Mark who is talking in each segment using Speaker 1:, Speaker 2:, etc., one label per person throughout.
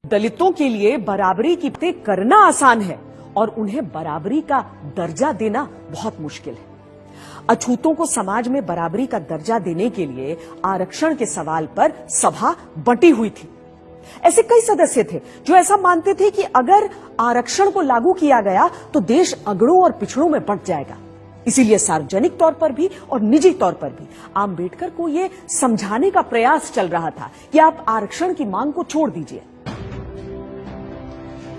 Speaker 1: दलितों के लिए बराबरी की बातें करना आसान है और उन्हें बराबरी का दर्जा देना बहुत मुश्किल है। अछूतों को समाज में बराबरी का दर्जा देने के लिए आरक्षण के सवाल पर सभा बंटी हुई थी। ऐसे कई सदस्य थे जो ऐसा मानते थे कि अगर आरक्षण को लागू किया गया तो देश अगड़ों और पिछड़ों में बंट जाएगा। इसीलिए सार्वजनिक तौर पर भी और निजी तौर पर भी आंबेडकर को यह समझाने का प्रयास चल रहा था कि आप आरक्षण की मांग को छोड़ दीजिए।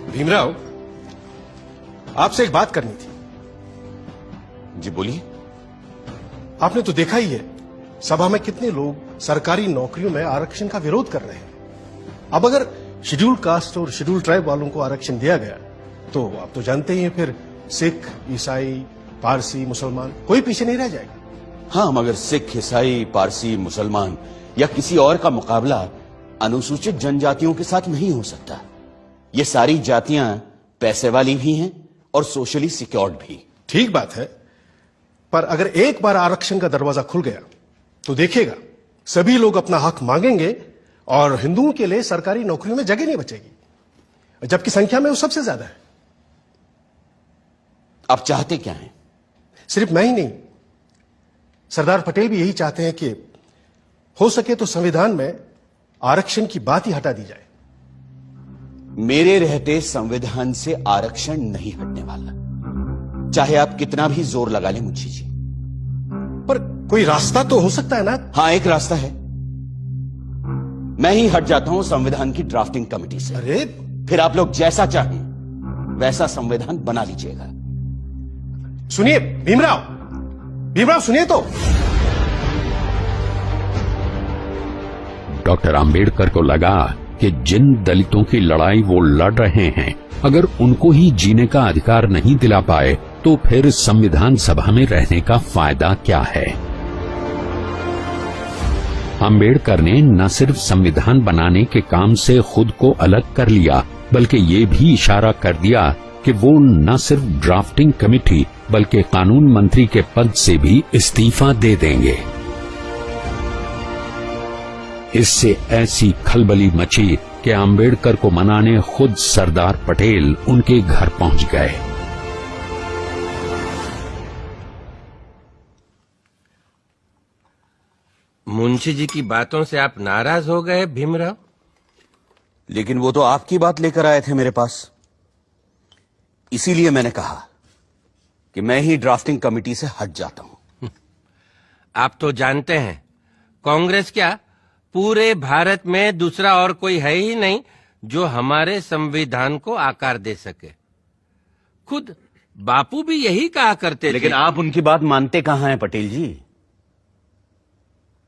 Speaker 2: भीमराव, आपसे एक बात करनी थी।
Speaker 3: जी बोलिए।
Speaker 2: आपने तो देखा ही है सभा में कितने लोग सरकारी नौकरियों में आरक्षण का विरोध कर रहे हैं। अब अगर शेड्यूल कास्ट और शेड्यूल ट्राइब वालों को आरक्षण दिया गया तो आप तो जानते ही हैं फिर सिख, ईसाई, पारसी, मुसलमान कोई पीछे नहीं रह जाएगा।
Speaker 3: हाँ, मगर सिख, ईसाई, पारसी, मुसलमान या किसी और का मुकाबला अनुसूचित जनजातियों के साथ नहीं हो सकता। ये सारी जातियां पैसे वाली भी हैं और सोशली सिक्योर्ड भी।
Speaker 2: ठीक बात है, पर अगर एक बार आरक्षण का दरवाजा खुल गया तो देखिएगा सभी लोग अपना हक मांगेंगे और हिंदुओं के लिए सरकारी नौकरियों में जगह नहीं बचेगी, जबकि संख्या में वो सबसे ज्यादा है।
Speaker 3: आप चाहते क्या हैं?
Speaker 2: सिर्फ मैं ही नहीं, सरदार पटेल भी यही चाहते हैं कि हो सके तो संविधान में आरक्षण की बात ही हटा दी जाए।
Speaker 3: मेरे रहते संविधान से आरक्षण नहीं हटने वाला, चाहे आप कितना भी जोर लगा लें मुंशी जी।
Speaker 2: पर कोई रास्ता तो हो सकता है ना?
Speaker 3: हाँ, एक रास्ता है। मैं ही हट जाता हूं संविधान की ड्राफ्टिंग कमेटी से।
Speaker 2: अरे
Speaker 3: फिर आप लोग जैसा चाहें वैसा संविधान बना लीजिएगा।
Speaker 2: सुनिए भीमराव सुनिए तो।
Speaker 4: डॉक्टर आंबेडकर को लगा कि जिन दलितों की लड़ाई वो लड़ रहे हैं, अगर उनको ही जीने का अधिकार नहीं दिला पाए तो फिर संविधान सभा में रहने का फायदा क्या है। आंबेडकर ने न सिर्फ संविधान बनाने के काम से खुद को अलग कर लिया, बल्कि ये भी इशारा कर दिया कि वो न सिर्फ ड्राफ्टिंग कमेटी बल्कि कानून मंत्री के पद से भी इस्तीफा दे देंगे। इससे ऐसी खलबली मची कि आंबेडकर को मनाने खुद सरदार पटेल उनके घर पहुंच गए।
Speaker 5: मुंशी जी की बातों से आप नाराज हो गए भीमराव?
Speaker 3: लेकिन वो तो आपकी बात लेकर आए थे मेरे पास, इसीलिए मैंने कहा कि मैं ही ड्राफ्टिंग कमेटी से हट जाता हूं।
Speaker 5: आप तो जानते हैं कांग्रेस क्या पूरे भारत में दूसरा और कोई है ही नहीं जो हमारे संविधान को आकार दे सके। खुद बापू भी यही कहा करते थे।
Speaker 3: लेकिन आप उनकी बात मानते कहां हैं पटेल जी?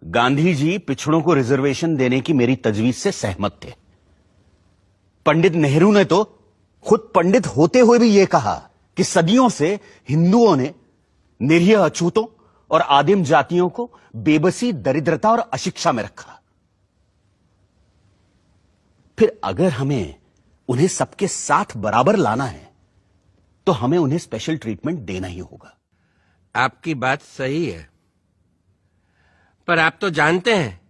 Speaker 3: गांधी जी पिछड़ों को रिजर्वेशन देने की मेरी तजवीज से सहमत थे। पंडित नेहरू ने तो खुद पंडित होते हुए भी यह कहा कि सदियों से हिंदुओं ने निरीह अछूतों और आदिम जातियों को बेबसी, दरिद्रता और अशिक्षा में रखा। फिर अगर हमें उन्हें सबके साथ बराबर लाना है तो हमें उन्हें स्पेशल ट्रीटमेंट देना ही होगा।
Speaker 5: आपकी बात सही है, पर आप तो जानते हैं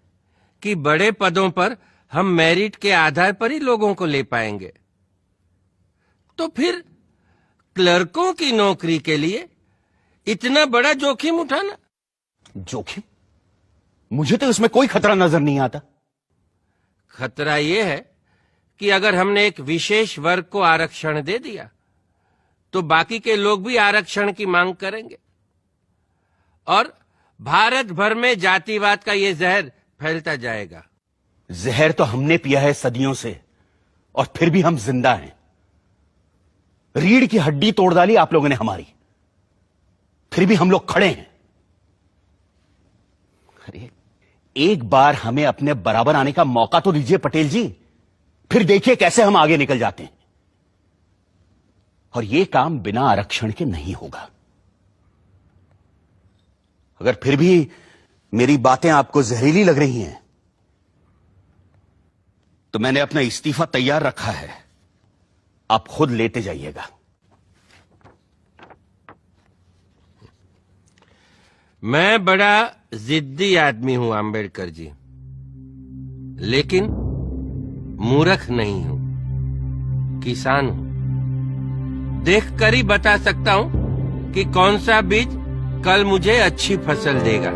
Speaker 5: कि बड़े पदों पर हम मेरिट के आधार पर ही लोगों को ले पाएंगे। तो फिर क्लर्कों की नौकरी के लिए इतना बड़ा जोखिम उठाना?
Speaker 3: जोखिम? मुझे तो इसमें कोई खतरा नजर नहीं आता।
Speaker 5: खतरा यह है कि अगर हमने एक विशेष वर्ग को आरक्षण दे दिया तो बाकी के लोग भी आरक्षण की मांग करेंगे और भारत भर में जातिवाद का यह जहर फैलता जाएगा।
Speaker 3: जहर तो हमने पिया है सदियों से और फिर भी हम जिंदा हैं। रीढ़ की हड्डी तोड़ डाली आप लोगों ने हमारी, फिर भी हम लोग खड़े हैं। अरे एक बार हमें अपने बराबर आने का मौका तो दीजिए पटेल जी, फिर देखिए कैसे हम आगे निकल जाते हैं। और यह काम बिना आरक्षण के नहीं होगा। अगर फिर भी मेरी बातें आपको जहरीली लग रही हैं तो मैंने अपना इस्तीफा तैयार रखा है, आप खुद लेते जाइएगा।
Speaker 5: मैं बड़ा जिद्दी आदमी हूं आंबेडकर जी, लेकिन मूर्ख नहीं हूं। किसान हूं। देखकर ही बता सकता हूं कि कौन सा बीज कल मुझे अच्छी फसल देगा।